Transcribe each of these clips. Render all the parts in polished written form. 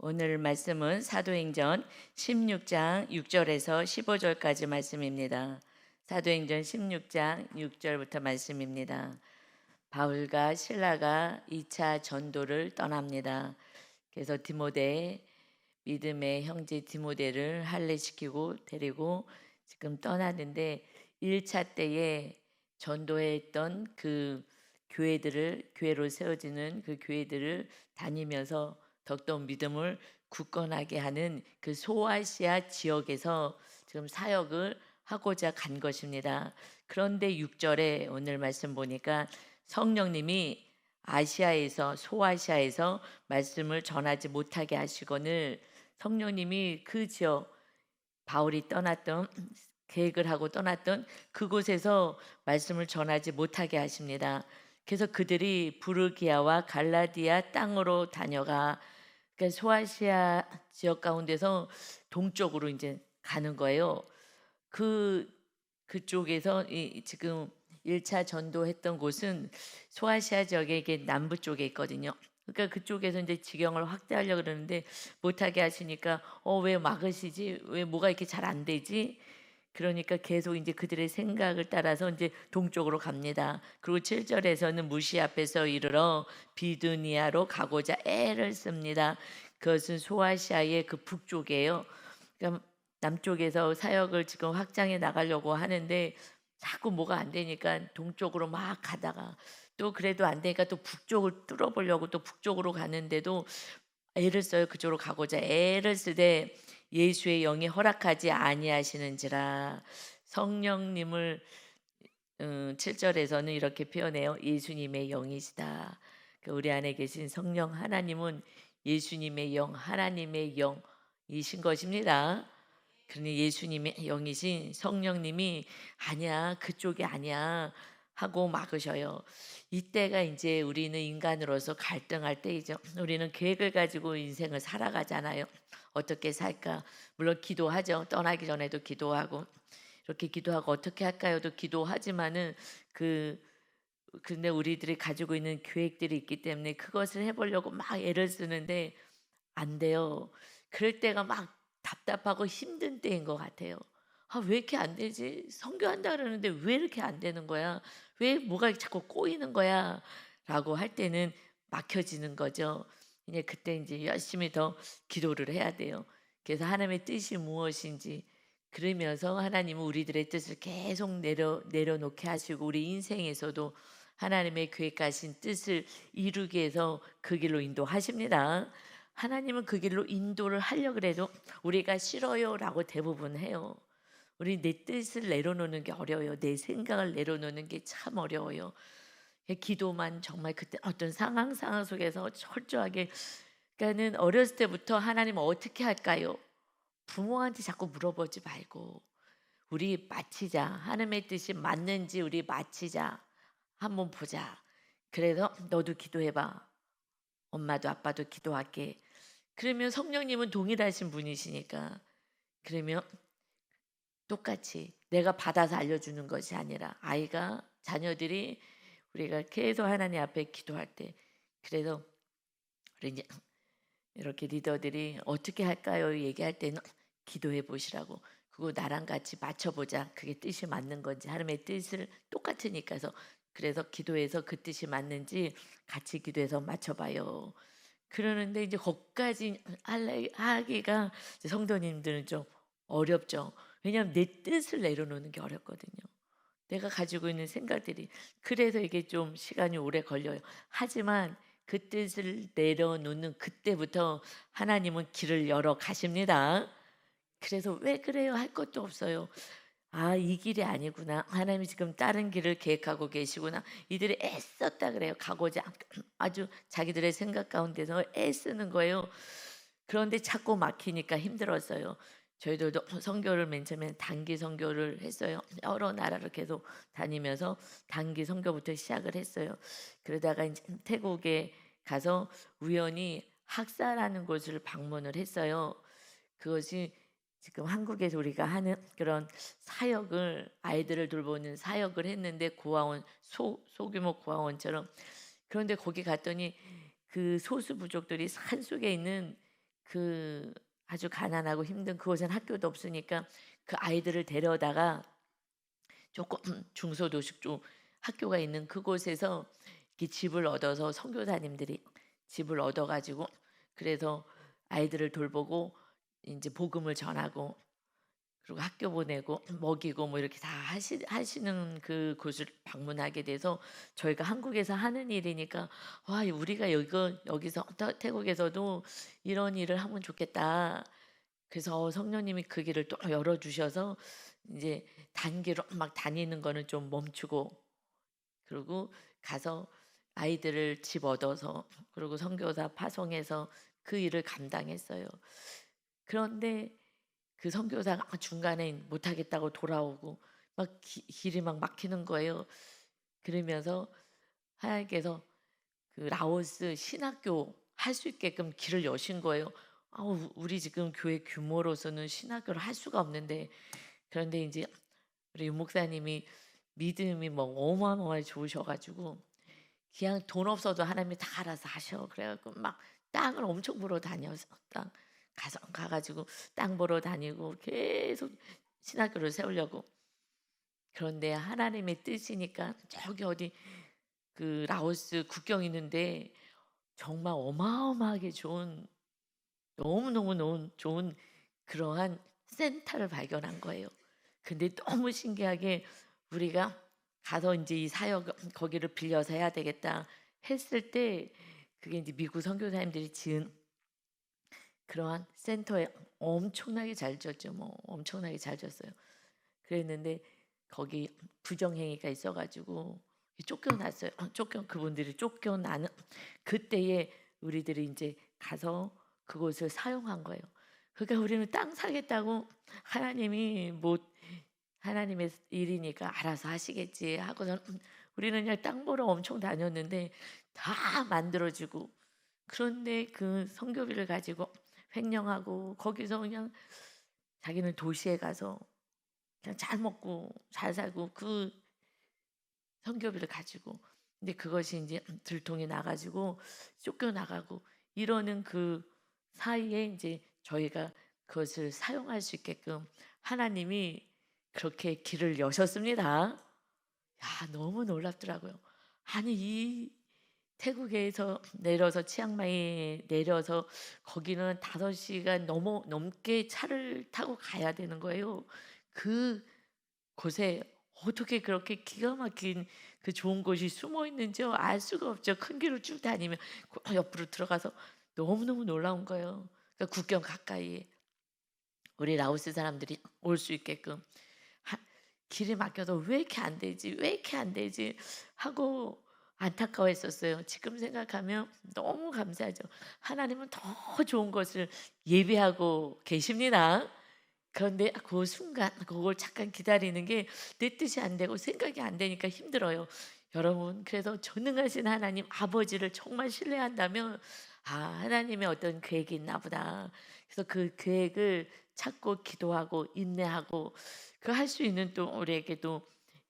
오늘 말씀은 사도행전 16장 6절에서 15절까지 말씀입니다. 사도행전 16장 6절부터 말씀입니다. 바울과 실라가 2차 전도를 떠납니다. 그래서 디모데, 믿음의 형제 디모데를 할례시키고 데리고 지금 떠나는데 1차 때에 전도했던 그 교회로 세워지는 그 교회들을 다니면서 더욱더 믿음을 굳건하게 하는 그 소아시아 지역에서 지금 사역을 하고자 간 것입니다. 그런데 6절에 오늘 말씀 보니까 성령님이 소아시아에서 말씀을 전하지 못하게 하시거늘 성령님이 그 지역 바울이 떠났던 계획을 하고 떠났던 그곳에서 말씀을 전하지 못하게 하십니다. 그래서 그들이 부르기아와 갈라디아 땅으로 다녀가, 그러니까 소아시아 지역 가운데서 동쪽으로 이제 가는 거예요. 그쪽에서 지금 1차 전도했던 곳은 소아시아 지역의 이게 남부 쪽에 있거든요. 그러니까 그쪽에서 이제 지경을 확대하려고 그러는데 못하게 하시니까 왜 막으시지? 왜 뭐가 이렇게 잘 안 되지? 그러니까 계속 이제 그들의 생각을 따라서 이제 동쪽으로 갑니다. 그리고 7절에서는 무시 앞에서 이르러 비두니아로 가고자 애를 씁니다. 그것은 소아시아의 그 북쪽이에요. 그러니까 남쪽에서 사역을 지금 확장해 나가려고 하는데 자꾸 뭐가 안 되니까 동쪽으로 막 가다가 또 그래도 안 되니까 또 북쪽을 뚫어보려고 또 북쪽으로 가는데도 애를 써요. 그쪽으로 가고자 애를 쓰되 예수의 영이 허락하지 아니하시는지라. 성령님을 7절에서는 이렇게 표현해요. 예수님의 영이시다. 우리 안에 계신 성령 하나님은 예수님의 영, 하나님의 영이신 것입니다. 그러니 예수님의 영이신 성령님이 아니야, 그쪽이 아니야 하고 막으셔요. 이때가 이제 우리는 인간으로서 갈등할 때이죠. 우리는 계획을 가지고 인생을 살아가잖아요. 어떻게 살까? 물론 기도하죠. 떠나기 전에도 기도하고 이렇게 기도하고 어떻게 할까요도 기도하지만은 근데 우리들이 가지고 있는 계획들이 있기 때문에 그것을 해보려고 막 애를 쓰는데 안 돼요. 그럴 때가 막 답답하고 힘든 때인 것 같아요. 왜 이렇게 안 되지? 선교한다 그러는데 왜 이렇게 안 되는 거야? 왜 뭐가 자꾸 꼬이는 거야? 라고 할 때는 막혀지는 거죠. 이제 그때 이제 열심히 더 기도를 해야 돼요. 그래서 하나님의 뜻이 무엇인지 그러면서 하나님은 우리들의 뜻을 계속 내려놓게 하시고 우리 인생에서도 하나님의 계획하신 뜻을 이루기 위해서 그 길로 인도하십니다. 하나님은 그 길로 인도를 하려고 해도 우리가 싫어요라고 대부분 해요. 우리 내 뜻을 내려놓는 게 어려워요. 내 생각을 내려놓는 게 참 어려워요. 기도만 정말 그때 어떤 상황 속에서 철저하게, 그러니까는 어렸을 때부터 하나님 어떻게 할까요? 부모한테 자꾸 물어보지 말고 우리 마치자. 하나님의 뜻이 맞는지 우리 마치자. 한번 보자. 그래서 너도 기도해봐. 엄마도 아빠도 기도할게. 그러면 성령님은 동일하신 분이시니까 그러면 똑같이 내가 받아서 알려주는 것이 아니라 자녀들이 우리가 계속 하나님 앞에 기도할 때 그래서 우리 이제 이렇게 리더들이 어떻게 할까요? 얘기할 때는 기도해 보시라고. 그거 나랑 같이 맞춰보자. 그게 뜻이 맞는 건지 하나님의 뜻을 똑같으니까 그래서 기도해서 그 뜻이 맞는지 같이 기도해서 맞춰봐요. 그러는데 이제 거기까지 하기가 성도님들은 좀 어렵죠. 왜냐하면 내 뜻을 내려놓는 게 어렵거든요. 내가 가지고 있는 생각들이. 그래서 이게 좀 시간이 오래 걸려요. 하지만 그 뜻을 내려놓는 그때부터 하나님은 길을 열어 가십니다. 그래서 왜 그래요? 할 것도 없어요. 이 길이 아니구나. 하나님이 지금 다른 길을 계획하고 계시구나. 이들이 애썼다 그래요. 가고자 아주 자기들의 생각 가운데서 애쓰는 거예요. 그런데 자꾸 막히니까 힘들었어요. 저희들도 선교를 맨 처음에 단기 선교를 했어요. 여러 나라를 계속 다니면서 단기 선교부터 시작을 했어요. 그러다가 이제 태국에 가서 우연히 학사라는 곳을 방문을 했어요. 그것이 지금 한국에서 우리가 하는 그런 사역을 아이들을 돌보는 사역을 했는데 고아원 소규모 고아원처럼. 그런데 거기 갔더니 그 소수 부족들이 산속에 있는 그 아주 가난하고 힘든 그곳엔 학교도 없으니까 그 아이들을 데려다가 조금 중소도시 쪽 학교가 있는 그곳에서 이렇게 집을 얻어서 선교사님들이 집을 얻어 가지고 그래서 아이들을 돌보고 인제 복음을 전하고 그리고 학교 보내고 먹이고 뭐 이렇게 다 하시는 그곳을 방문하게 돼서 저희가 한국에서 하는 일이니까 '와 우리가 여기서 태국에서도 이런 일을 하면 좋겠다.' 그래서 성령님이 그 길을 또 열어 주셔서 인제 단기로 막 다니는 거는 좀 멈추고 그리고 가서 아이들을 집 얻어서 그리고 선교사 파송해서 그 일을 감당했어요. 그런데 그 선교사가 중간에 못 하겠다고 돌아오고 막 길이 막 막히는 거예요. 그러면서 하나님께서 그 라오스 신학교 할 수 있게끔 길을 여신 거예요. 우리 지금 교회 규모로서는 신학교를 할 수가 없는데 그런데 인제 우리 윤 목사님이 믿음이 뭐 어마어마하게 좋으셔 가지고 그냥 돈 없어도 하나님이 다 알아서 하셔. 그래 갖고 막 땅을 엄청 보러 다녀서 땅 가 가지고 땅 보러 다니고 계속 신학교를 세우려고. 그런데 하나님의 뜻이니까 저기 어디 그 라오스 국경 있는데 정말 어마어마하게 좋은 너무너무 좋은 그러한 센터를 발견한 거예요. 근데 너무 신기하게 우리가 가서 인제 이 사역을 거기를 빌려서 해야 되겠다 했을 때 그게 인제 미국 선교사님들이 지은 그러한 센터에 엄청나게 잘 지었죠. 뭐 엄청나게 잘 지었어요. 그랬는데 거기 부정행위가 있어 가지고 쫓겨났어요. 그분들이 쫓겨나는 그때에 우리들이 인제 가서 그곳을 사용한 거예요. 그러니까 우리는 땅 사겠다고 하나님이 뭐 하나님의 일이니까 알아서 하시겠지 하고선 우리는 그냥 땅 보러 엄청 다녔는데 다 만들어 주고 그런데 그 선교비를 가지고 횡령하고 거기서 그냥 자기는 도시에 가서 그냥 잘 먹고 잘 살고 그 선교비를 가지고 근데 그것이 인제 들통이 나 가지고 쫓겨나가고 이러는 그 사이에 인제 저희가 그것을 사용할 수 있게끔 하나님이 그렇게 길을 여셨습니다. 야 너무 놀랍더라고요. 아니 이 태국에서 내려서 치앙마이에 내려서 거기는 5시간 넘게 차를 타고 가야 되는 거예요. 그곳에 어떻게 그렇게 기가 막힌 그 좋은 곳이 숨어 있는지요 알 수가 없죠. 큰 길을 쭉 다니면 그 옆으로 들어가서 너무너무 놀라운 거예요. 그러니까 국경 가까이에 우리 라오스 사람들이 올 수 있게끔 하 길이 막혀서 '왜 이렇게 안 되지? 왜 이렇게 안 되지?' 하고 안타까워했었어요. 지금 생각하면 너무 감사하죠. 하나님은 더 좋은 것을 예비하고 계십니다. 그런데 그 순간 그걸 잠깐 기다리는 게 내 뜻이 안 되고 생각이 안 되니까 힘들어요. 여러분 그래서 전능하신 하나님 아버지를 정말 신뢰한다면 '아 하나님의 어떤 계획이 있나 보다.' 그래서 그 계획을 찾고 기도하고 인내하고 그 할 수 있는 또 우리에게도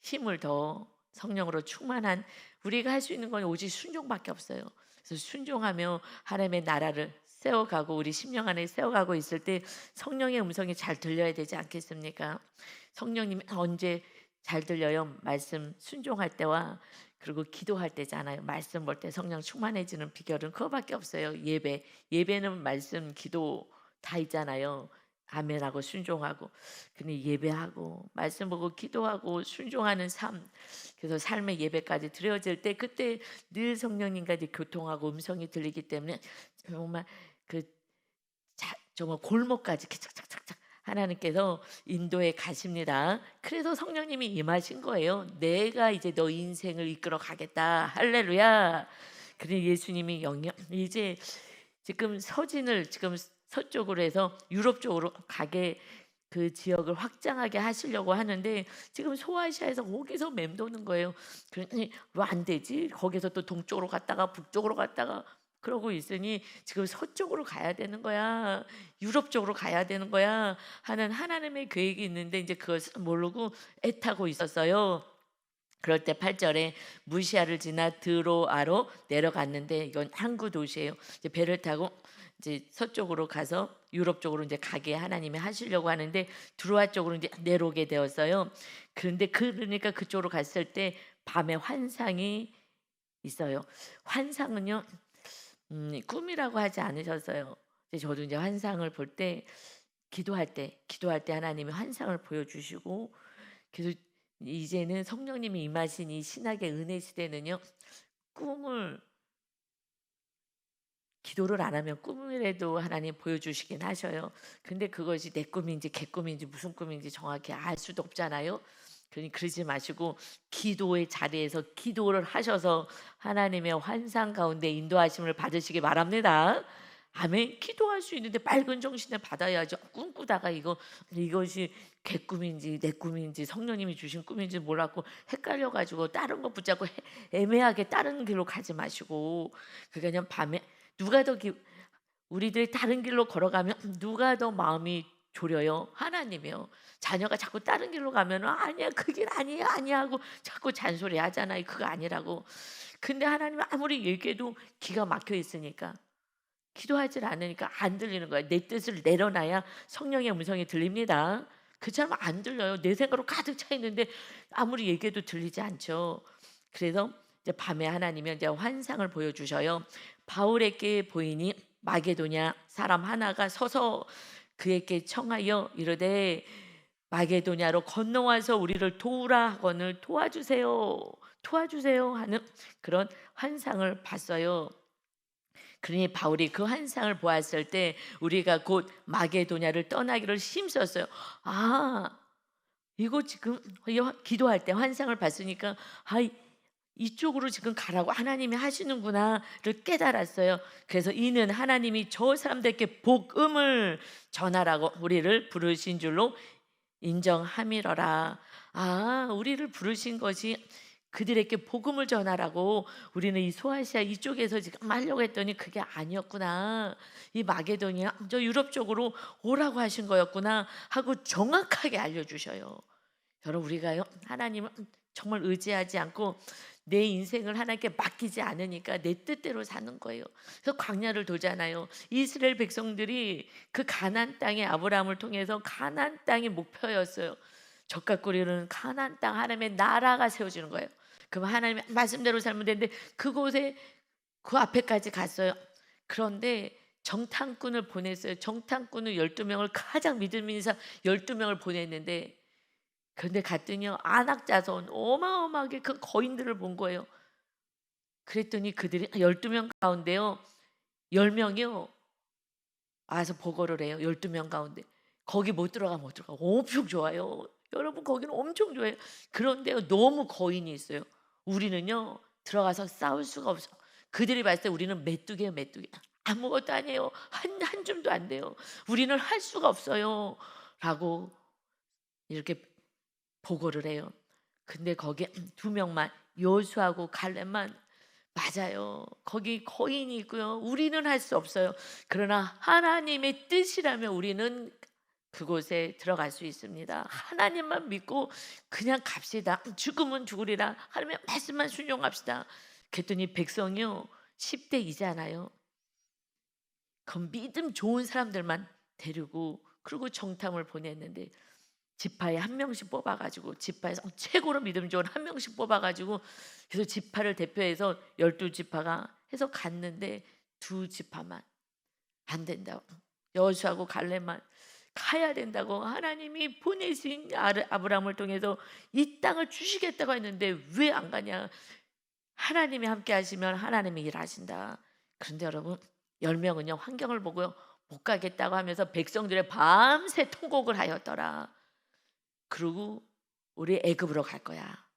힘을 더 성령으로 충만한 우리가 할 수 있는 건 오직 순종밖에 없어요. 그래서 순종하며 하나님의 나라를 세워가고 우리 심령 안에 세워가고 있을 때 성령의 음성이 잘 들려야 되지 않겠습니까? 성령님이 언제 잘 들려요? 말씀 순종할 때와 그리고 기도할 때잖아요. 말씀 볼 때 성령 충만해지는 비결은 그거밖에 없어요. 예배는 말씀, 기도 다 있잖아요. 아멘하고 순종하고 근데 예배하고 말씀 보고 기도하고 순종하는 삶 그래서 삶의 예배까지 드려질 때 그때 늘 성령님과 이제 교통하고 음성이 들리기 때문에 정말 그 정말 골목까지 이렇게 착착착착 하나님께서 인도해 가십니다. 그래서 성령님이 임하신 거예요. 내가 이제 너 인생을 이끌어 가겠다. 할렐루야. 그래 예수님이 영영 이제 지금 서진을 지금 서쪽으로 해서 유럽 쪽으로 가게 그 지역을 확장하게 하시려고 하는데 지금 소아시아에서 거기서 맴도는 거예요. 그러니 왜 안 되지? 거기서 또 동쪽으로 갔다가 북쪽으로 갔다가 그러고 있으니 지금 서쪽으로 가야 되는 거야. 유럽 쪽으로 가야 되는 거야. 하는 하나님의 계획이 있는데 이제 그것을 모르고 애타고 있었어요. 그럴 때 8절에 무시아를 지나 드로아로 내려갔는데 이건 항구 도시예요. 이제 배를 타고 이제 서쪽으로 가서 유럽 쪽으로 이제 가게 하나님이 하시려고 하는데 드로아 쪽으로 이제 내려오게 되었어요. 그런데 그러니까 그쪽으로 갔을 때 밤에 환상이 있어요. 환상은요, 꿈이라고 하지 않으셨어요. 이제 저도 이제 환상을 볼 때 기도할 때 하나님이 환상을 보여주시고, 그래서 이제는 성령님이 임하신 이 신학의 은혜 시대는요, 꿈을 기도를 안 하면 꿈이라도 하나님 보여주시긴 하셔요. 근데 그것이 내 꿈인지 개 꿈인지 무슨 꿈인지 정확히 알 수도 없잖아요. 그러니 그러지 마시고 기도의 자리에서 기도를 하셔서 하나님의 환상 가운데 인도하심을 받으시기 바랍니다. 아멘. 기도할 수 있는데 맑은 정신을 받아야죠. 꿈꾸다가 이것이 개 꿈인지 내 꿈인지 성령님이 주신 꿈인지 몰랐고 헷갈려 가지고 다른 거 붙잡고 애매하게 다른 길로 가지 마시고, 그냥 밤에 누가 더 우리들이 다른 길로 걸어가면 누가 더 마음이 졸여요? 하나님이요. 자녀가 자꾸 다른 길로 가면 아니야 그 길 아니야 아니야 하고 자꾸 잔소리 하잖아요. 그거 아니라고. 근데 하나님은 아무리 얘기해도 기가 막혀 있으니까 기도하질 않으니까 안 들리는 거야. 내 뜻을 내려놔야 성령의 음성이 들립니다. 그처럼 안 들려요. 내 생각으로 가득 차 있는데 아무리 얘기해도 들리지 않죠. 그래서 이제 밤에 하나님이 이제 환상을 보여주셔요. 바울에게 보이니 마게도냐 사람 하나가 서서 그에게 청하여 이르되 마게도냐로 건너와서 우리를 도우라 하거늘 도와주세요 하는 그런 환상을 봤어요. 그러니 바울이 그 환상을 보았을 때 우리가 곧 마게도냐를 떠나기를 힘썼어요. 아, 이거 지금 기도할 때 환상을 봤으니까 이쪽으로 지금 가라고 하나님이 하시는구나를 깨달았어요. 그래서 이는 하나님이 저 사람들에게 복음을 전하라고 우리를 부르신 줄로 인정함이러라. 우리를 부르신 것이 그들에게 복음을 전하라고. 우리는 이 소아시아 이쪽에서 지금 하려고 했더니 그게 아니었구나. 이 마게도니아 저 유럽 쪽으로 오라고 하신 거였구나 하고 정확하게 알려주셔요. 여러분, 우리가요 하나님을 정말 의지하지 않고 내 인생을 하나님께 맡기지 않으니까 내 뜻대로 사는 거예요. 그래서 광야를 돌잖아요. 이스라엘 백성들이 그 가나안 땅에 아브라함을 통해서 가나안 땅이 목표였어요. 젓가락구리는 가나안 땅 하나님의 나라가 세워지는 거예요. 그럼 하나님의 말씀대로 살면 되는데 그곳에 그 앞에까지 갔어요. 그런데 정탐꾼을 보냈어요. 정탐꾼은 12명을 가장 믿음 있는 사람 12명을 보냈는데, 그런데 갔더니요 안악 자손 어마어마하게 그 거인들을 본 거예요. 그랬더니 그들이 12명 가운데요 10명이요 와서 보고를 해요. 12명 가운데 거기 못 들어가 엄청 좋아요. 여러분, 거기는 엄청 좋아요. 그런데요 너무 거인이 있어요. 우리는요 들어가서 싸울 수가 없어. 그들이 봤을 때 우리는 메뚜기예요. 메뚜기. 아무것도 아니에요. 한 줌도 안 돼요. 우리는 할 수가 없어요 라고 이렇게 보고를 해요. 근데 거기에 두 명만, 요수하고 갈렙만, 맞아요. 거기 거인이 있고요. 우리는 할 수 없어요. 그러나 하나님의 뜻이라면 우리는 그곳에 들어갈 수 있습니다. 하나님만 믿고 그냥 갑시다. 죽으면 죽으리라. 하나님의 말씀만 순종합시다. 그랬더니 백성이요 10대 2잖아요. 그 믿음 좋은 사람들만 데리고 그리고 정탐을 보냈는데 지파에 한 명씩 뽑아가지고 지파에서 최고로 믿음 좋은 한 명씩 뽑아가지고 그래서 지파를 대표해서 12지파가 해서 갔는데 두 지파만 안 된다고. 여호수아하고 갈렙만 가야 된다고. 하나님이 보내신 아브라함을 통해서 이 땅을 주시겠다고 했는데 왜 안 가냐. 하나님이 함께 하시면 하나님이 일하신다. 그런데 여러분 10명은요 환경을 보고요 못 가겠다고 하면서 백성들의 밤새 통곡을 하였더라. 그리고 우리 애굽으로 갈 거야.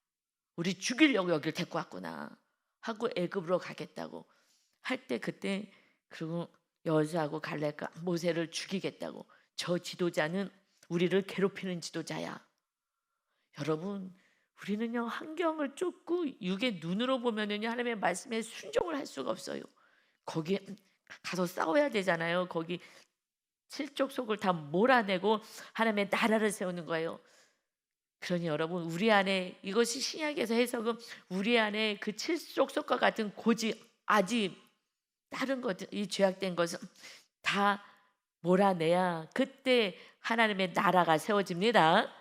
우리 죽이려고 여기를 데리고 왔구나 하고 애굽으로 가겠다고 할 때 그때 그리고 여호수아하고 갈렙과 모세를 죽이겠다고. 저 지도자는 우리를 괴롭히는 지도자야. 여러분, 우리는요 환경을 쫓고 육의 눈으로 보면은요 하나님의 말씀에 순종을 할 수가 없어요. 거기에 가서 싸워야 되잖아요. 거기 칠족 속을 다 몰아내고 하나님의 나라를 세우는 거예요. 그러니 여러분, 우리 안에 이것이 신약에서 해석은 우리 안에 그 칠속속과 같은 고집, 아집, 다른 것들, 이 죄악된 것은 다 몰아내야 그때 하나님의 나라가 세워집니다.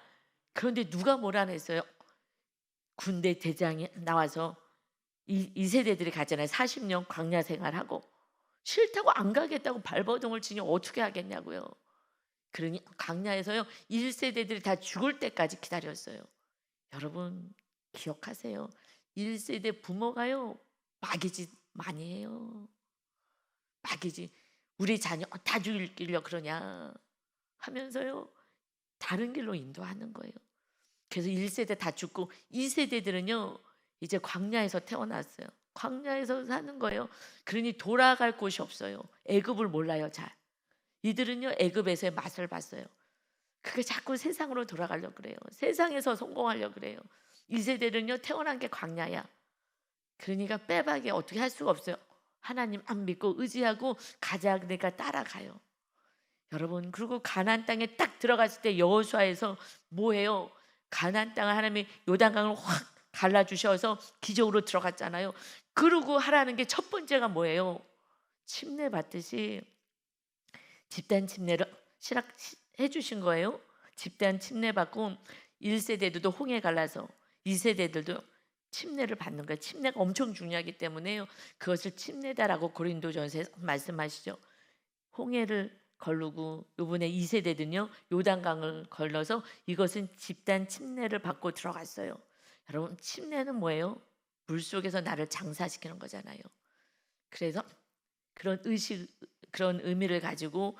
그런데 누가 몰아냈어요? 군대 대장이 나와서 이 세대들이 가잖아요. 40년 광야 생활하고 싫다고 안 가겠다고 발버둥을 치니 어떻게 하겠냐고요. 그러니 광야에서요 1세대들이 다 죽을 때까지 기다렸어요. 여러분 기억하세요. 1세대 부모가요 마귀짓 많이 해요. 마귀짓. 우리 자녀 다 죽이려 그러냐 하면서요 다른 길로 인도하는 거예요. 그래서 1세대 다 죽고 2세대들은요 이제 광야에서 태어났어요. 광야에서 사는 거예요. 그러니 돌아갈 곳이 없어요. 애굽을 몰라요 잘. 이들은요 애굽에서의 맛을 봤어요. 그게 자꾸 세상으로 돌아가려고 그래요. 세상에서 성공하려고 그래요. 2세대는요 태어난 게 광야야. 그러니까 빼박이 어떻게 할 수가 없어요. 하나님 안 믿고 의지하고 가자 그러니까 따라가요. 여러분, 그리고 가나안 땅에 딱 들어갔을 때 여호수아에서 뭐해요? 가나안 땅을 하나님이 요단강을 확 갈라주셔서 기적으로 들어갔잖아요. 그러고 하라는 게 첫 번째가 뭐예요? 침례 받듯이 집단 침례를 시작해 주신 거예요. 집단 침례 받고 1세대들도 홍해 갈라서 2세대들도 침례를 받는 거예요. 침례가 엄청 중요하기 때문에요. 그것을 침례다라고 고린도전서에서 말씀하시죠. 홍해를 걸르고 이번에 2세대들은요 요단강을 걸러서 이것은 집단 침례를 받고 들어갔어요. 여러분 침례는 뭐예요? 물속에서 나를 장사시키는 거잖아요. 그래서 그런 의식, 그런 의미를 가지고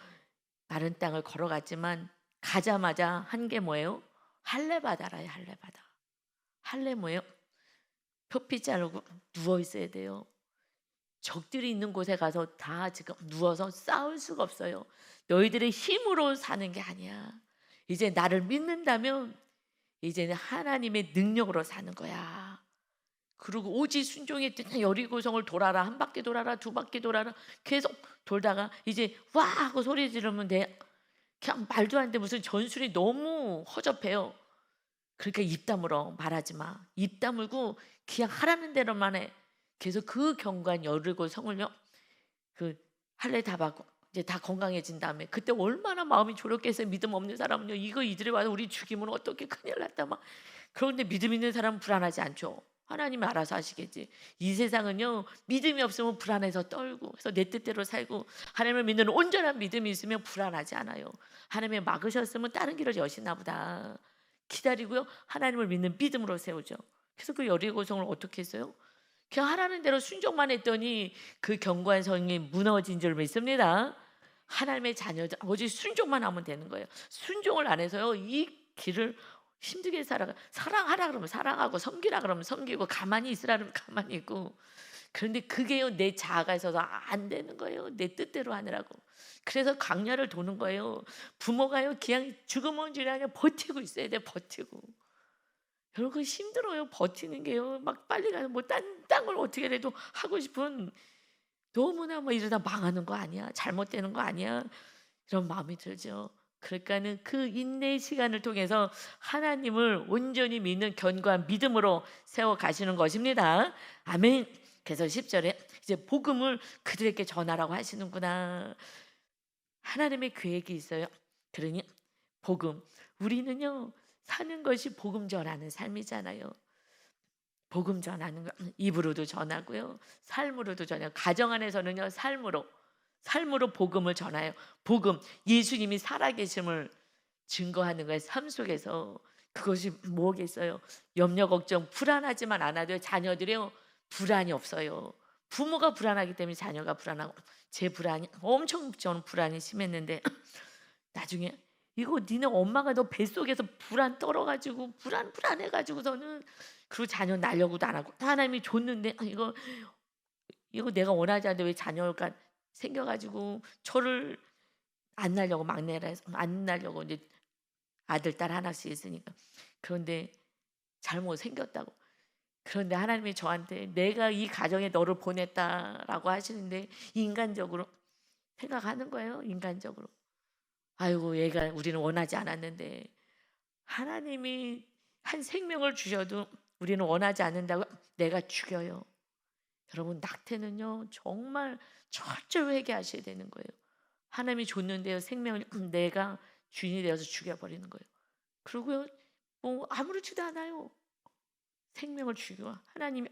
마른 땅을 걸어갔지만 가자마자 한 게 뭐예요? 할례 받아라요. 할례 받아. 할례 뭐예요? 표피 자르고 누워 있어야 돼요. 적들이 있는 곳에 가서 다 지금 누워서 싸울 수가 없어요. 너희들의 힘으로 사는 게 아니야. 이제 나를 믿는다면 이제는 하나님의 능력으로 사는 거야. 그리고 오직 순종했더니 여리고성을 돌아라. 한 바퀴 돌아라. 두 바퀴 돌아라. 계속 돌다가 이제 와 하고 소리 지르면 돼. 그냥 말도 안 돼. 무슨 전술이 너무 허접해요. 그러니까 입 다물어. 말하지 마. 입 다물고 그냥 하라는 대로만 해. 그래서 그 경관 여리고 성을요 그 할례 다 받고 이제 다 건강해진 다음에 그때 얼마나 마음이 졸였겠어요. 믿음 없는 사람은요 이거 이들이 와서 우리 죽이면 어떻게 큰일 났다 막. 그런데 믿음 있는 사람은 불안하지 않죠. 하나님이 알아서 하시겠지. 이 세상은요 믿음이 없으면 불안해서 떨고 그래서 내 뜻대로 살고 하나님을 믿는 온전한 믿음이 있으면 불안하지 않아요. 하나님이 막으셨으면 다른 길을 여시나 보다 기다리고요 하나님을 믿는 믿음으로 세우죠. 그래서 그 여리고성을 어떻게 했어요? 그냥 하라는 대로 순종만 했더니 그 견고한 성이 무너진 줄 믿습니다. 하나님의 자녀들 오직 순종만 하면 되는 거예요. 순종을 안 해서요 이 길을 힘들게 살아가. 사랑하라 그러면 사랑하고 섬기라 그러면 섬기고 가만히 있으라 그러면 가만히 있고. 그런데 그게요 내 자아가 있어서 안 되는 거예요. 내 뜻대로 하느라고. 그래서 광야를 도는 거예요. 부모가요 그냥 죽으면 지나게 버티고 있어야 돼. 버티고. 여러분 힘들어요. 버티는 게요. 막 빨리 가서 뭐 딴 걸 어떻게라도 하고 싶은 너무나 뭐 이러다 망하는 거 아니야? 잘못되는 거 아니야? 이런 마음이 들죠. 그러니까는 그 인내의 시간을 통해서 하나님을 온전히 믿는 견고한 믿음으로 세워 가시는 것입니다. 아멘. 그래서 10절에 이제 복음을 그들에게 전하라고 하시는구나. 하나님의 계획이 있어요. 그러니 복음. 우리는요. 사는 것이 복음 전하는 삶이잖아요. 복음 전하는 거 입으로도 전하고요. 삶으로도 전해요. 가정 안에서는요. 삶으로 복음을 전해요. 복음 예수님이 살아계심을 증거하는 거예요. 삶 속에서 그것이 뭐겠어요? 염려 걱정 불안하지만 않아도 자녀들이요. 불안이 없어요. 부모가 불안하기 때문에 자녀가 불안하고 제 불안이 엄청 저는 불안이 심했는데 나중에 이거 니네 엄마가 너 뱃속에서 불안 떨어가지고 불안해가지고서는 그리고 자녀 날려고도 안 하고 하나님이 줬는데 이거 내가 원하지 않는데 왜 자녀가 생겨가지고 저를 안 날려고 막내라 해서 안 날려고 이제 아들 딸 하나씩 있으니까 그런데 잘못 생겼다고. 그런데 하나님이 저한테 내가 이 가정에 너를 보냈다라고 하시는데 인간적으로 생각하는 거예요. 인간적으로. 아이고 얘가 우리는 원하지 않았는데 하나님이 한 생명을 주셔도 우리는 원하지 않는다고 내가 죽여요. 여러분, 낙태는요 정말 철저히 회개하셔야 되는 거예요. 하나님이 줬는데요 생명을 내가 주인이 되어서 죽여버리는 거예요. 그리고요 뭐 아무렇지도 않아요. 생명을 죽여 하나님이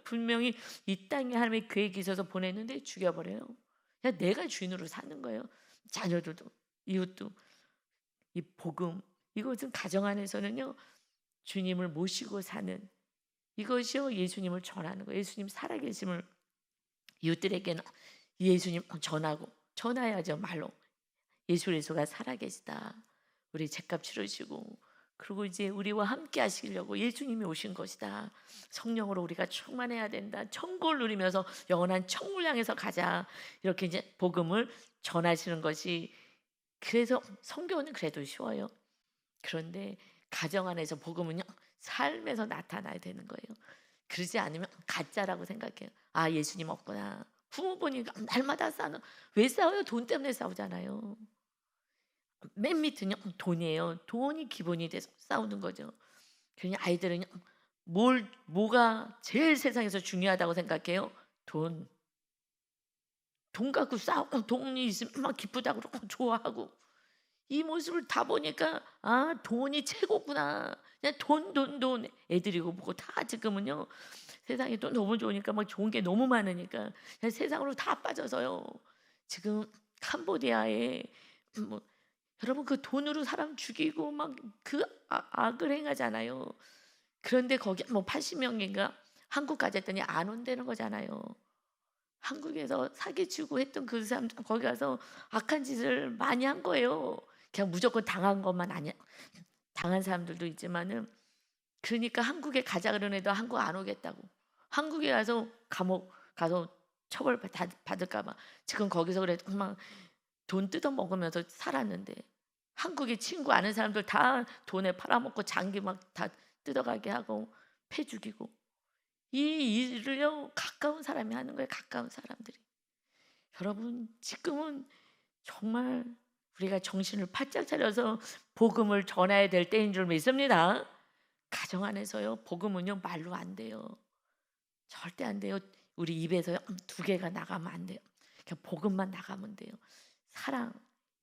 분명히 이 땅에 하나님의 계획이 있어서 보냈는데 죽여버려요. 그냥 내가 주인으로 사는 거예요. 자녀들도 이웃도. 이 복음, 이것은 가정 안에서는요 주님을 모시고 사는, 이것이요 예수님을 전하는 거예요. 예수님 살아계심을 이웃들에게는 예수님 전하야죠. 말로 예수 그리스도가 살아계시다, 우리 죄값 치르시고, 그리고 이제 우리와 함께 하시려고 예수님이 오신 것이다, 성령으로 우리가 충만해야 된다, 천국을 누리면서 영원한 천국을 향해서 가자, 이렇게 이제 복음을 전하시는 것이, 그래서 성경은 그래도 쉬워요. 그런데 가정 안에서 복음은요 삶에서 나타나야 되는 거예요. 그러지 않으면 가짜라고 생각해요. 아, 예수님 없구나. 부모 보니까 날마다 싸는, 왜 싸워요? 돈 때문에 싸우잖아요. 맨 밑은요 돈이에요. 돈이 기본이 돼서 싸우는 거죠. 그러니 아이들은요 뭐가 제일 세상에서 중요하다고 생각해요? 돈. 돈 갖고 싸우고, 돈이 있으면 막 기쁘다고 그러고 좋아하고, 이 모습을 다 보니까 아, 돈이 최고구나. 그냥 돈. 애들이고 뭐고 다 지금은요 세상이 또 너무 좋으니까, 막 좋은 게 너무 많으니까 그냥 세상으로 다 빠져서요. 지금 캄보디아에 뭐 여러분 그 돈으로 사람 죽이고 막 그 악을 행하잖아요. 그런데 거기 뭐 80명인가 한국 가졌더니 안 온다는 거잖아요. 한국에서 사기치고 했던 그 사람 거기 가서 악한 짓을 많이 한 거예요. 그냥 무조건 당한 것만 아니야. 당한 사람들도 있지만은, 그러니까 한국에 가자 그러는 애도 한국 안 오겠다고. 한국에 가서 감옥 가서 처벌 받을까 봐 지금 거기서 그래도 막 돈 뜯어 먹으면서 살았는데, 한국에 친구 아는 사람들 다 돈에 팔아먹고 장기 막 다 뜯어가게 하고 패 죽이고, 이 일을요 가까운 사람이 하는 거예요. 가까운 사람들이. 여러분 지금은 정말 우리가 정신을 바짝 차려서 복음을 전해야 될 때인 줄 믿습니다. 가정 안에서요 복음은요 말로 안 돼요. 절대 안 돼요. 우리 입에서요 두 개가 나가면 안 돼요. 그냥 복음만 나가면 돼요. 사랑,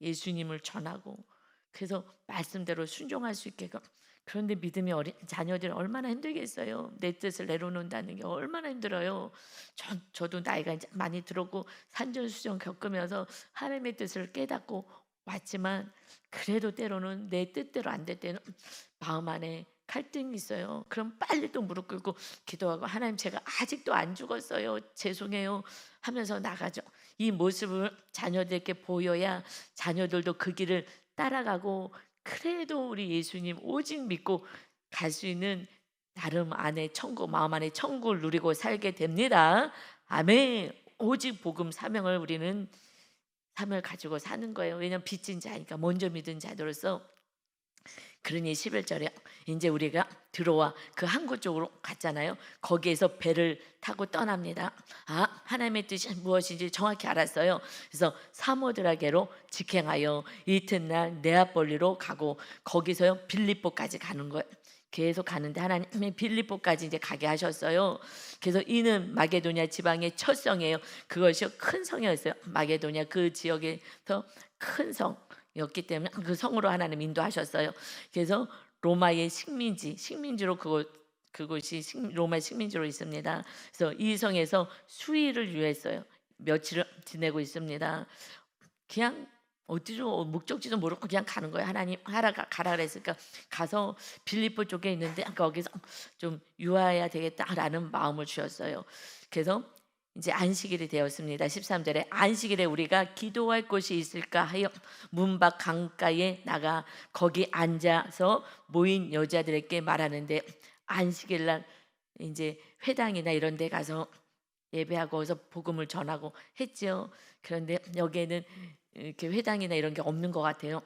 예수님을 전하고, 그래서 말씀대로 순종할 수 있게. 그런데 믿음이 어린 자녀들 얼마나 힘들겠어요. 내 뜻을 내려놓는다는 게 얼마나 힘들어요. 저도 나이가 이제 많이 들었고 산전수전 겪으면서 하나님의 뜻을 깨닫고 왔지만, 그래도 때로는 내 뜻대로 안 될 때는 마음 안에 갈등이 있어요. 그럼 빨리 또 무릎 꿇고 기도하고, 하나님 제가 아직도 안 죽었어요, 죄송해요 하면서 나가죠. 이 모습을 자녀들에게 보여야 자녀들도 그 길을 따라가고, 그래도 우리 예수님 오직 믿고 갈 수 있는 나름 안에 천국, 마음 안에 천국을 누리고 살게 됩니다. 아멘. 오직 복음 사명을 우리는 사명을 가지고 사는 거예요. 왜냐하면 빚진 자니까, 먼저 믿은 자들로서. 그러니 11절에 이제 우리가 들어와 그 항구 쪽으로 갔잖아요. 거기에서 배를 타고 떠납니다. 아, 하나님의 뜻이 무엇인지 정확히 알았어요. 그래서 사모드라게로 직행하여 이튿날 네아폴리로 가고, 거기서요 빌립보까지 가는 거예요. 계속 가는데 하나님이 빌립보까지 이제 가게 하셨어요. 그래서 이는 마게도냐 지방의 첫 성이에요. 그것이 큰 성이었어요. 마게도냐 그 지역에서 큰 성이었기 때문에 그 성으로 하나님 인도하셨어요. 그래서 로마의 식민지로 그곳이 로마 식민지로 있습니다. 그래서 이 성에서 수일을 유했어요. 며칠을 지내고 있습니다. 그냥 어디로 목적지도 모르고 그냥 가는 거예요. 하나님 가라 그랬으니까 가서 빌립보 쪽에 있는데 거기서 좀 유하해야 되겠다라는 마음을 주셨어요. 그래서 이제 안식일이 되었습니다. 13절에 안식일에 우리가 기도할 곳이 있을까 하여 문 밖 강가에 나가 거기 앉아서 모인 여자들에게 말하는데, 안식일 날 이제 회당이나 이런 데 가서 예배하고 어서 복음을 전하고 했죠. 그런데 여기에는 이렇게 회당이나 이런 게 없는 것 같아요.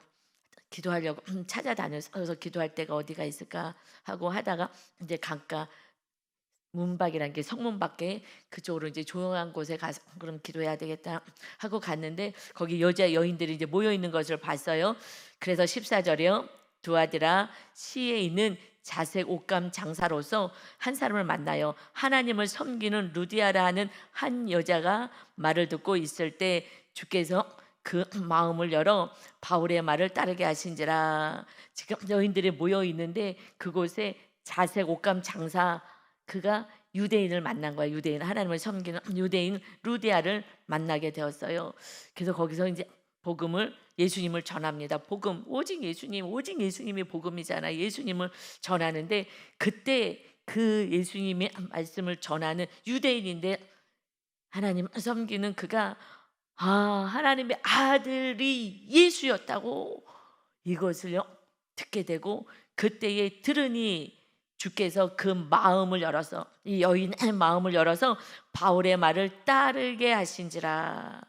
기도하려고 찾아다녀서 기도할 데가 어디가 있을까 하고 하다가 이제 강가 문밖이라는 게 성문 밖에 그쪽으로 이제 조용한 곳에 가서 그럼 기도해야 되겠다 하고 갔는데, 거기 여자 여인들이 이제 모여 있는 것을 봤어요. 그래서 14절이요. 두 아들아, 시에 있는 자색 옷감 장사로서 한 사람을 만나요. 하나님을 섬기는 루디아라 하는 한 여자가 말을 듣고 있을 때 주께서 그 마음을 열어 바울의 말을 따르게 하신지라. 지금 여인들이 모여 있는데 그곳에 자색 옷감 장사, 그가 유대인을 만난 거야. 유대인, 하나님을 섬기는 유대인 루디아를 만나게 되었어요. 그래서 거기서 이제 복음을, 예수님을 전합니다. 복음, 오직 예수님, 오직 예수님이 복음이잖아. 예수님을 전하는데 그때 그 예수님의 말씀을 전하는 유대인인데 하나님 섬기는 그가 하나님의 아들이 예수였다고 이것을요 듣게 되고, 그때에 들으니 주께서 그 마음을 열어서, 이 여인의 마음을 열어서 바울의 말을 따르게 하신지라.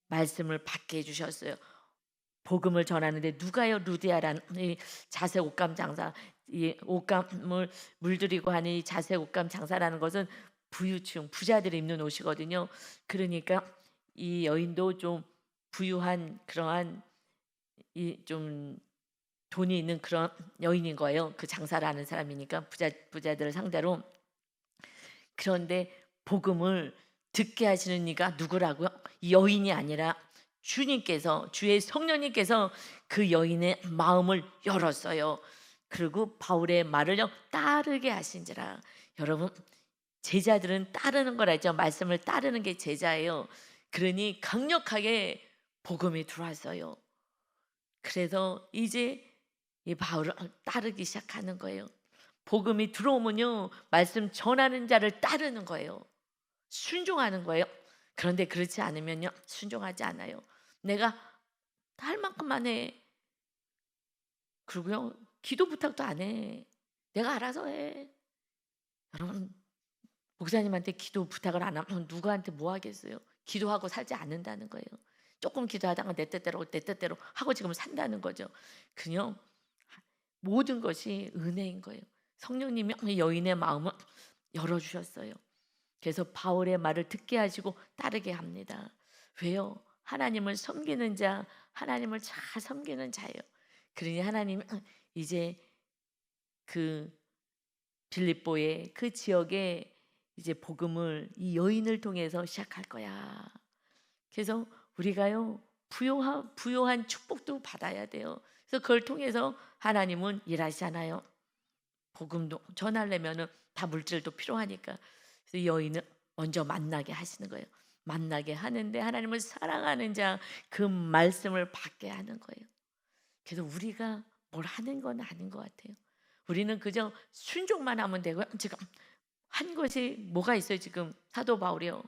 말씀을 받게 해주셨어요. 복음을 전하는데 누가요? 루디아라는 이 자색 옷감 장사, 이 옷감을 물들이고 하는 이 자색 옷감 장사라는 것은 부유층, 부자들이 입는 옷이거든요. 그러니까 이 여인도 좀 부유한 그러한 이 좀 돈이 있는 그런 여인인 거예요. 그 장사를 하는 사람이니까 부자들을 상대로. 그런데 복음을 듣게 하시는 이가 누구라고요? 이 여인이 아니라 주님께서, 주의 성령님께서 그 여인의 마음을 열었어요. 그리고 바울의 말을요 따르게 하신지라. 여러분, 제자들은 따르는 걸 알죠. 말씀을 따르는 게 제자예요. 그러니 강력하게 복음이 들어왔어요. 그래서 이제 이 바울을 따르기 시작하는 거예요. 복음이 들어오면요 말씀 전하는 자를 따르는 거예요. 순종하는 거예요. 그런데 그렇지 않으면요 순종하지 않아요. 내가 할 만큼만 해. 그리고요 기도 부탁도 안 해. 내가 알아서 해. 여러분, 목사님한테 기도 부탁을 안 하면 누구한테 뭐 하겠어요? 기도하고 살지 않는다는 거예요. 조금 기도하다가 내 뜻대로 하고 지금 산다는 거죠. 그냥 모든 것이 은혜인 거예요. 성령님이 여인의 마음을 열어주셨어요. 그래서 바울의 말을 듣게 하시고 따르게 합니다. 왜요? 하나님을 섬기는 자, 하나님을 잘 섬기는 자예요. 그러니 하나님 이제 그 빌립보의 그 지역에 이제 복음을 이 여인을 통해서 시작할 거야. 그래서 우리가요 부요한 축복도 받아야 돼요. 그래서 그걸 통해서 하나님은 일하시잖아요. 복음도 전하려면은 다 물질도 필요하니까. 그래서 여인을 먼저 만나게 하시는 거예요. 만나게 하는데 하나님을 사랑하는 자, 그 말씀을 받게 하는 거예요. 그래서 우리가 뭘 하는 건 아닌 것 같아요. 우리는 그저 순종만 하면 되고요. 지금 한 것이 뭐가 있어요? 지금 사도 바울이요.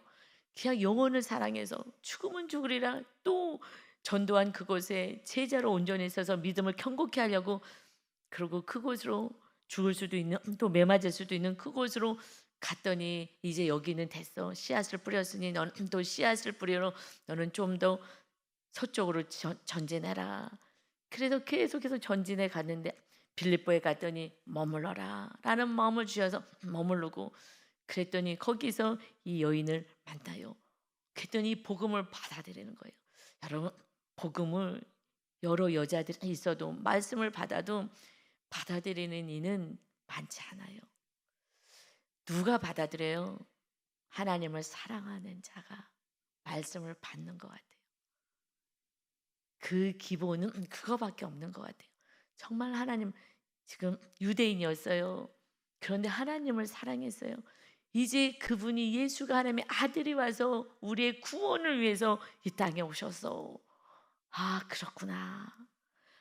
그냥 영혼을 사랑해서 죽으면 죽으리라 또 전도한 그곳에 제자로 온전히 있어서 믿음을 견고케 하려고, 그리고 그곳으로 죽을 수도 있는, 또 매맞을 수도 있는 그곳으로 갔더니 이제 여기는 됐어. 씨앗을 뿌렸으니 너는 또 씨앗을 뿌리러 너는 좀 더 서쪽으로 전진해라. 그래서 계속해서 전진해 갔는데 빌립보에 갔더니 머물러라 라는 마음을 주셔서 머무르고, 그랬더니 거기서 이 여인을 만나요. 그랬더니 복음을 받아들이는 거예요. 여러분, 복음을 여러 여자들이 있어도 말씀을 받아도 받아들이는 이는 많지 않아요. 누가 받아들여요? 하나님을 사랑하는 자가 말씀을 받는 것 같아요. 그 기본은 그거밖에 없는 것 같아요. 정말 하나님, 지금 유대인이었어요. 그런데 하나님을 사랑했어요. 이제 그분이, 예수가 하나님의 아들이 와서 우리의 구원을 위해서 이 땅에 오셨어. 그렇구나.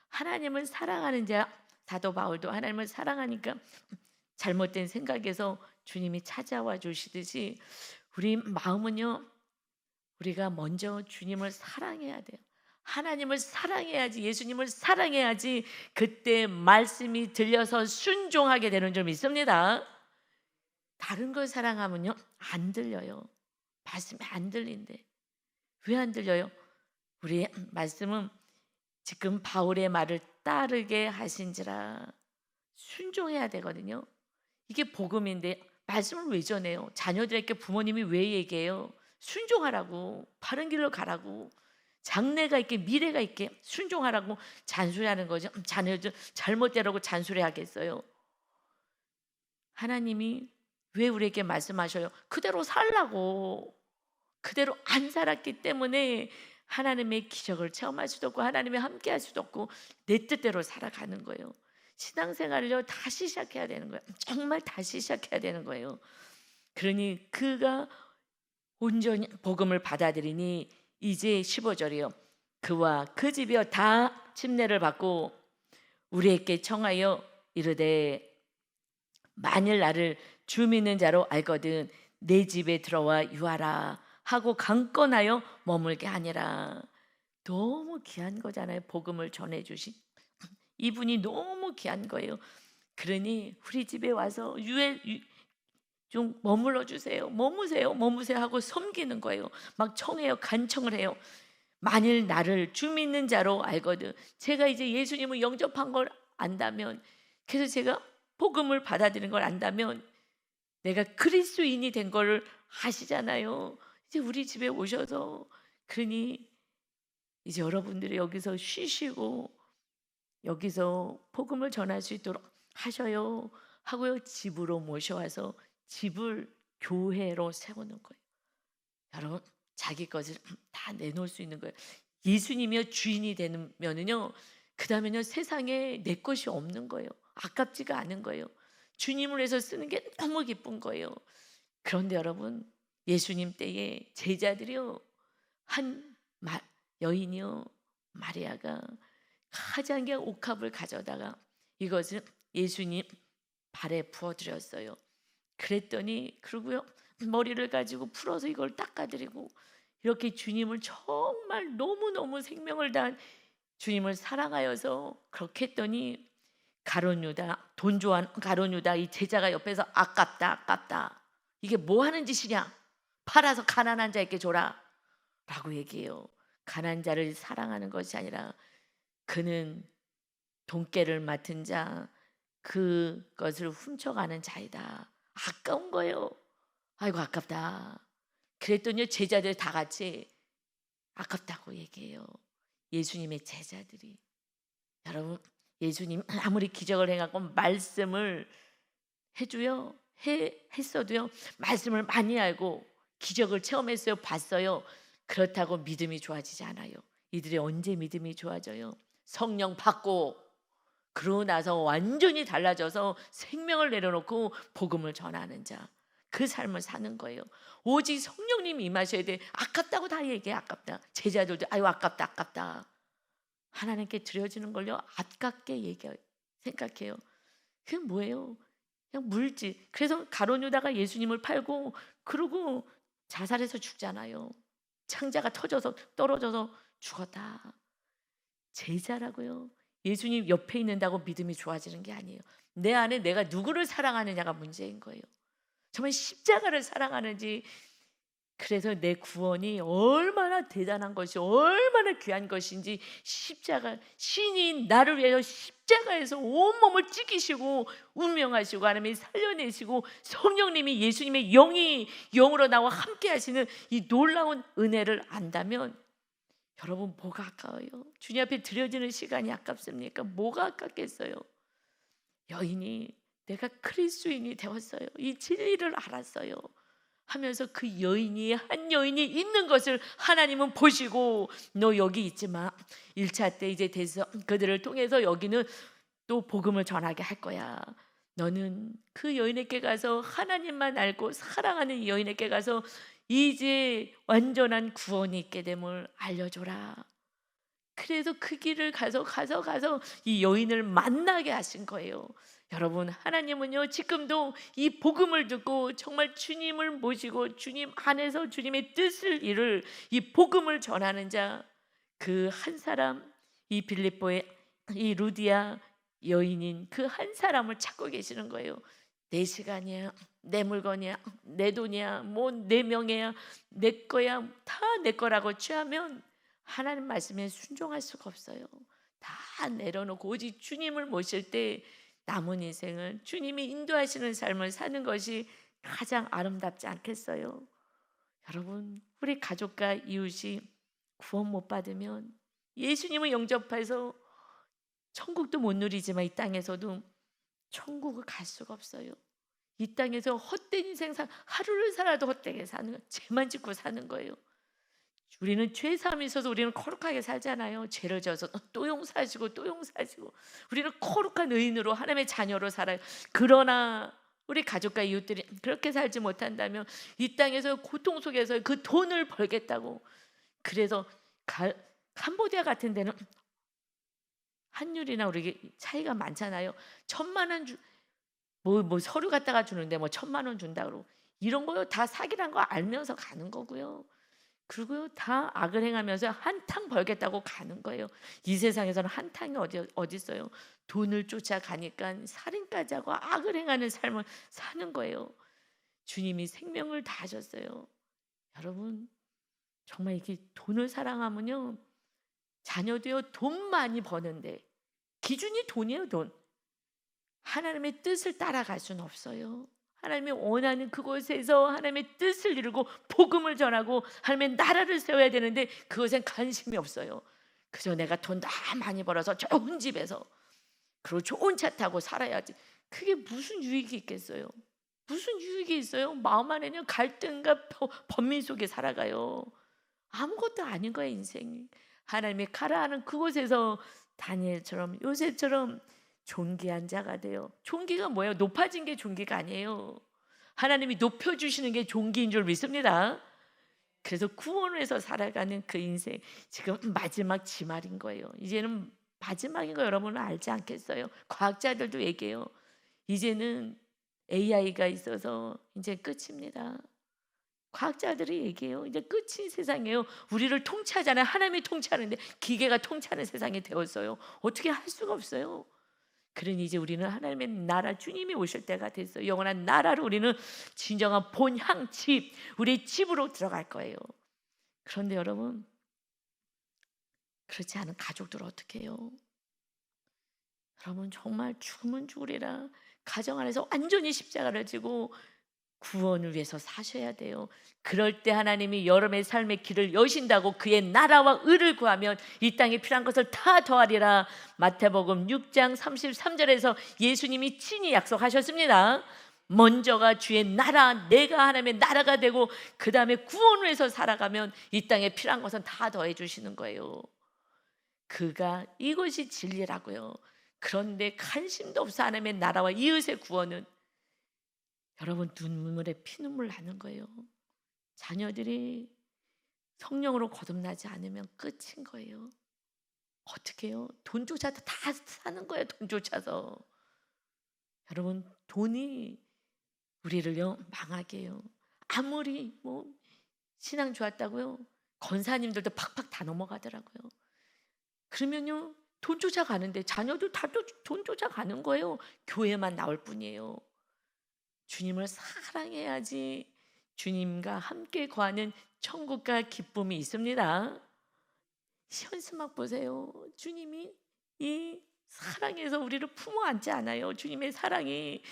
하나님을 사랑하는 자, 사도 바울도 하나님을 사랑하니까 잘못된 생각에서 주님이 찾아와 주시듯이 우리 마음은요, 우리가 먼저 주님을 사랑해야 돼요. 하나님을 사랑해야지, 예수님을 사랑해야지 그때 말씀이 들려서 순종하게 되는 줄 믿습니다. 다른 걸 사랑하면요 안 들려요. 말씀이 안 들린대. 왜 안 들려요? 우리 말씀은 지금 바울의 말을 따르게 하신지라. 순종해야 되거든요. 이게 복음인데 말씀을 왜 전해요? 자녀들에게 부모님이 왜 얘기해요? 순종하라고, 바른 길로 가라고, 장래가 있게 미래가 있게 순종하라고 잔소리하는 거죠. 자녀들 잘못되라고 잔소리하겠어요? 하나님이 왜 우리에게 말씀하셔요? 그대로 살라고. 그대로 안 살았기 때문에 하나님의 기적을 체험할 수도 없고 하나님이 함께 할 수도 없고 내 뜻대로 살아가는 거예요. 신앙생활을요 다시 시작해야 되는 거예요. 정말 다시 시작해야 되는 거예요. 그러니 그가 온전히 복음을 받아들이니 이제 15절이요. 그와 그 집이여 다 침례를 받고 우리에게 청하여 이르되 만일 나를 주 믿는 자로 알거든 내 집에 들어와 유하라 하고 강권하여 머물게 하니라. 너무 귀한 거잖아요. 복음을 전해주신 이분이 너무 귀한 거예요. 그러니 우리 집에 와서 좀 머물러 주세요. 머무세요 하고 섬기는 거예요. 막 청해요. 간청을 해요. 만일 나를 주 믿는 자로 알거든. 제가 이제 예수님을 영접한 걸 안다면, 그래서 제가 복음을 받아들인 걸 안다면 내가 그리스도인이 된 걸 아시잖아요. 이제 우리 집에 오셔서 그러니 이제 여러분들이 여기서 쉬시고 여기서 복음을 전할 수 있도록 하셔요 하고요. 집으로 모셔와서 집을 교회로 세우는 거예요. 여러분 자기 것을 다 내놓을 수 있는 거예요. 예수님이요 주인이 되면은요 그다음에는요 세상에 내 것이 없는 거예요. 아깝지가 않은 거예요. 주님을 위해서 쓰는 게 너무 기쁜 거예요. 그런데 여러분 예수님 때에 제자들이요 한 여인이요 마리아가 가장 귀한 옥합을 가져다가 이것을 예수님 발에 부어드렸어요. 그랬더니 그러고요 머리를 가지고 풀어서 이걸 닦아드리고 이렇게 주님을 정말 너무너무 생명을 다한 주님을 사랑하여서 그렇게 했더니 가룟 유다, 돈 좋아하는 가룟 유다 이 제자가 옆에서 아깝다 이게 뭐 하는 짓이냐, 팔아서 가난한 자에게 줘라 라고 얘기해요. 가난한 자를 사랑하는 것이 아니라 그는 돈깨를 맡은 자, 그것을 훔쳐가는 자이다. 아까운 거예요. 아이고 아깝다. 그랬더니 제자들 다 같이 아깝다고 얘기해요. 예수님의 제자들이. 여러분 예수님 아무리 기적을 해갖고 말씀을 해줘요. 했어도요 말씀을 많이 알고 기적을 체험했어요. 봤어요. 그렇다고 믿음이 좋아지지 않아요. 이들이 언제 믿음이 좋아져요? 성령 받고 그러고 나서 완전히 달라져서 생명을 내려놓고 복음을 전하는 자, 그 삶을 사는 거예요. 오직 성령님이 임하셔야 돼. 아깝다고 다 얘기해. 아깝다. 제자들도 아유 아깝다 하나님께 드려지는 걸요 아깝게 얘기해요. 생각해요. 그게 뭐예요? 그냥 물질. 그래서 가룟 유다가 예수님을 팔고 그러고 자살해서 죽잖아요. 창자가 터져서 떨어져서 죽었다. 제자라고요. 예수님 옆에 있는다고 믿음이 좋아지는 게 아니에요. 내 안에 내가 누구를 사랑하느냐가 문제인 거예요. 정말 십자가를 사랑하는지. 그래서 내 구원이 얼마나 대단한 것이 얼마나 귀한 것인지 십자가 신이 나를 위해서 십자가에서 온몸을 찢기시고 운명하시고 하나님이 살려내시고 성령님이 예수님의 영이 영으로 나와 함께 하시는 이 놀라운 은혜를 안다면 여러분 뭐가 아까워요? 주님 앞에 드려지는 시간이 아깝습니까? 뭐가 아깝겠어요? 여인이 내가 그리스도인이 되었어요. 이 진리를 알았어요 하면서 그 여인이 한 여인이 있는 것을 하나님은 보시고 너 여기 있지 마. 1차 때 이제 돼서 그들을 통해서 여기는 또 복음을 전하게 할 거야. 너는 그 여인에게 가서 하나님만 알고 사랑하는 여인에게 가서 이제 완전한 구원이 있게 됨을 알려줘라. 그래서 그 길을 가서 이 여인을 만나게 하신 거예요. 여러분 하나님은요 지금도 이 복음을 듣고 정말 주님을 모시고 주님 안에서 주님의 뜻을 이룰 이 복음을 전하는 자, 그 한 사람, 이 빌립보의 이 루디아 여인인 그 한 사람을 찾고 계시는 거예요. 내 시간이야, 내 물건이야, 내 돈이야, 뭐 내 명예야, 내 거야, 다 내 거라고 취하면 하나님 말씀에 순종할 수가 없어요. 다 내려놓고 오직 주님을 모실 때 남은 인생은 주님이 인도하시는 삶을 사는 것이 가장 아름답지 않겠어요? 여러분 우리 가족과 이웃이 구원 못 받으면 예수님을 영접해서 천국도 못 누리지만 이 땅에서도 천국을 갈 수가 없어요. 이 땅에서 헛된 인생 하루를 살아도 헛되게 사는 거예요. 죄만 짓고 사는 거예요. 우리는 죄 사함이 있어서 우리는 거룩하게 살잖아요. 죄를 져서 또 용서하시고 또 용서하시고 우리는 거룩한 의인으로 하나님의 자녀로 살아요. 그러나 우리 가족과 이웃들이 그렇게 살지 못한다면 이 땅에서 고통 속에서 그 돈을 벌겠다고, 그래서 캄보디아 같은 데는 환율이나 우리 차이가 많잖아요. 1,000만 원 뭐 서류 갖다가 주는데 뭐 1,000만 원 준다고, 이런 거요 다 사기란 거 알면서 가는 거고요. 그리고 다 악을 행하면서 한탕 벌겠다고 가는 거예요. 이 세상에서는 한탕이 어디 있어요? 돈을 쫓아가니까 살인까지 하고 악을 행하는 삶을 사는 거예요. 주님이 생명을 다하셨어요. 여러분, 정말 이게 돈을 사랑하면요, 자녀도요 돈 많이 버는데 기준이 돈이에요. 돈. 하나님의 뜻을 따라갈 수는 없어요. 하나님이 원하는 그곳에서 하나님의 뜻을 이루고 복음을 전하고 하나님의 나라를 세워야 되는데 그것엔 관심이 없어요. 그저 내가 돈 다 많이 벌어서 좋은 집에서 그리고 좋은 차 타고 살아야지. 그게 무슨 유익이 있겠어요? 무슨 유익이 있어요? 마음 안에는 갈등과 번민 속에 살아가요. 아무것도 아닌 거예요, 인생이. 하나님의 가라 하는 그곳에서 다니엘처럼 요셉처럼 존귀한 자가 돼요. 존귀가 뭐예요? 높아진 게 존귀가 아니에요. 하나님이 높여주시는 게 존귀인 줄 믿습니다. 그래서 구원해서 살아가는 그 인생, 지금 마지막 지말인 거예요. 이제는 마지막인 거 여러분은 알지 않겠어요? 과학자들도 얘기해요. 이제는 AI가 있어서 이제 끝입니다. 과학자들이 얘기해요. 이제 끝이 세상이에요. 우리를 통치하잖아요. 하나님이 통치하는데 기계가 통치하는 세상이 되었어요. 어떻게 할 수가 없어요. 그러니 이제 우리는 하나님의 나라, 주님이 오실 때가 됐어요. 영원한 나라로 우리는 진정한 본향 집, 우리 집으로 들어갈 거예요. 그런데 여러분, 그렇지 않은 가족들 어떻게 해요? 여러분, 정말 죽으면 죽으리라 가정 안에서 완전히 십자가를 지고 구원을 위해서 사셔야 돼요. 그럴 때 하나님이 여러분의 삶의 길을 여신다고 그의 나라와 의를 구하면 이 땅에 필요한 것을 다 더하리라. 마태복음 6장 33절에서 예수님이 친히 약속하셨습니다. 먼저가 주의 나라, 내가 하나님의 나라가 되고 그 다음에 구원을 위해서 살아가면 이 땅에 필요한 것은 다 더해 주시는 거예요. 그가 이것이 진리라고요. 그런데 관심도 없어 하나님의 나라와 이웃의 구원은, 여러분 눈물에 피눈물 나는 거예요. 자녀들이 성령으로 거듭나지 않으면 끝인 거예요. 어떻게 해요? 돈 쫓아서 다 사는 거예요. 돈 쫓아서. 여러분, 돈이 우리를요 망하게 해요. 아무리 뭐 신앙 좋았다고요, 권사님들도 팍팍 다 넘어가더라고요. 그러면요 돈 쫓아가는데 자녀도 다 돈 쫓아가는 거예요. 교회만 나올 뿐이에요. 주님을 사랑해야지 주님과 함께 거하는 천국과 기쁨이 있습니다. 현수막 보세요. 주님이 이 사랑에서 우리를 품어 안지 않아요. 주님의 사랑이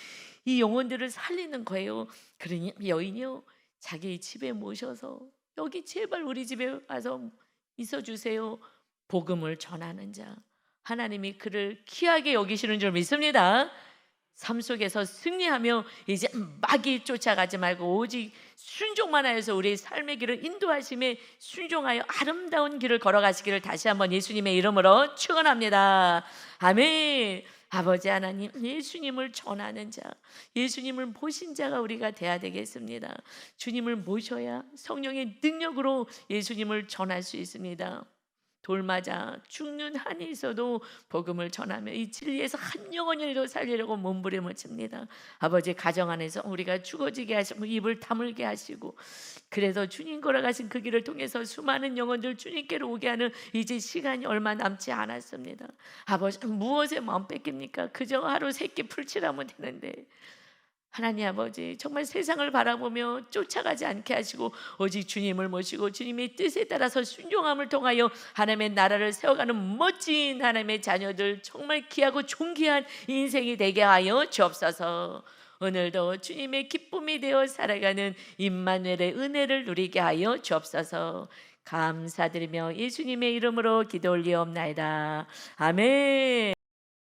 이 영혼들을 살리는 거예요. 그러니 여인이요 자기 집에 모셔서 여기 제발 우리 집에 와서 있어 주세요. 복음을 전하는 자, 하나님이 그를 귀하게 여기시는 줄 믿습니다. 삶 속에서 승리하며 이제 마귀 쫓아가지 말고 오직 순종만 하여서 우리의 삶의 길을 인도하심에 순종하여 아름다운 길을 걸어가시기를 다시 한번 예수님의 이름으로 축원합니다. 아멘. 아버지 하나님, 예수님을 전하는 자, 예수님을 모신 자가 우리가 돼야 되겠습니다. 주님을 모셔야 성령의 능력으로 예수님을 전할 수 있습니다. 돌맞아 죽는 한이 있어도 복음을 전하며 이 진리에서 한 영혼이라도 살리려고 몸부림을 칩니다. 아버지, 가정 안에서 우리가 죽어지게 하시고 입을 다물게 하시고, 그래서 주님 걸어가신 그 길을 통해서 수많은 영혼들 주님께로 오게 하는 이제 시간이 얼마 남지 않았습니다. 아버지, 무엇에 마음 뺏깁니까? 그저 하루 세끼 풀칠하면 되는데, 하나님 아버지, 정말 세상을 바라보며 쫓아가지 않게 하시고 오직 주님을 모시고 주님의 뜻에 따라서 순종함을 통하여 하나님의 나라를 세워가는 멋진 하나님의 자녀들, 정말 귀하고 존귀한 인생이 되게 하여 주옵소서. 오늘도 주님의 기쁨이 되어 살아가는 임마누엘의 은혜를 누리게 하여 주옵소서. 감사드리며 예수님의 이름으로 기도 올리옵나이다. 아멘.